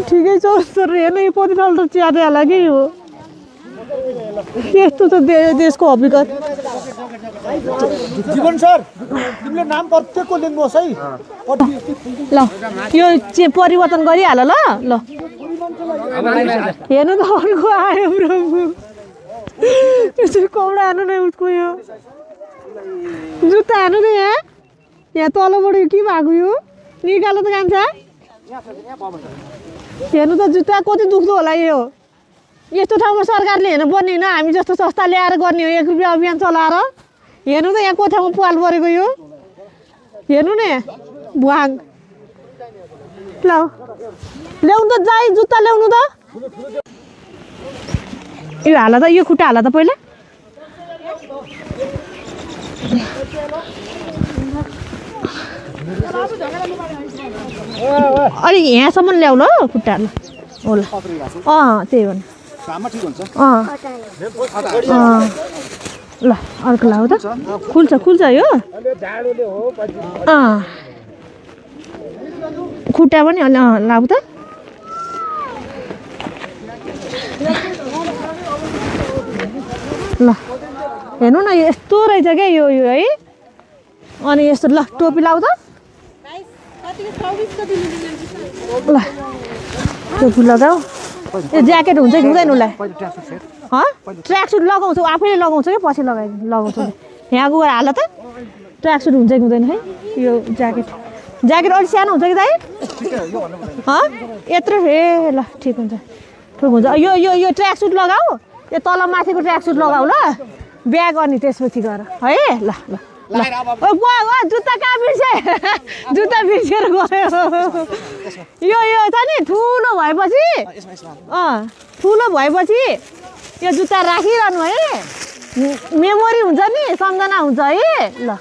ठिकै छ तर हेर्नु यो पतिथाल त च्यादै होला कि हो यस्तो त देशको हकीकत जीवन सर तिमीले नाम प्रत्येकको लेख्नुहोस् है ल यो परिवर्तन गरिहाल ल ल हेर्नु त अर्को आयो प्रभु यसो कौडा हानु नै उसको यो जुत्ता हानु त यहाँ तलबाट के भएको यो निकालो त कान्छ हेर्नु त जुत्ता कति दुख्दो होला यो यस्तो ठाउँमा सरकारले हेर्नु पर्ने होइन हामी जस्तो संस्था ल्याएर गर्ने हो 1 रुपियाँ अभियान चलाएर हेर्नु त यहाँ कोठामा पाल परेको यो हेर्नु न भुवाङ ल ल्याउनु त जाई जुत्ता ल्याउनु त यो हाल त यो खुट्टा हाल त पहिला अलि यहाँसम्म ल्याउ ल खुट्टा होला त्यही भन ल अर्को लाऊ त खुल्छ यो खुट्टा पनि लाऊ त ल हेर्नु न यस्तो रहेछ क्या यो है अनि यस्तो ल टोपी लाऊ त ल टोपी लगाऊ यो ज्याकेट हुन्छ कि हुँदैन उसलाई ट्र्याक सुट लगाउँछु आफैले लगाउँछु कि पछि लगाउँछु यहाँ गएर हाल त ट्र्याक सुट हुन्छ कि हुँदैन है यो ज्याकेट अलिक सानो हुन्छ कि दाइ यत्रो ल ठिक हुन्छ यो ट्र्याक सुट लगाऊ यो तल माथिको ट्र्याक सुट लगाऊ ल ब्याग अनि त्यसपछि गर है ल ल जुत्ता कहाँ बिर्से जुत्ता बिर्सेर गयो यो छ नि ठुलो भएपछि यो जुत्ता राखिरहनु है मेमोरी हुन्छ नि सम्झना हुन्छ है ल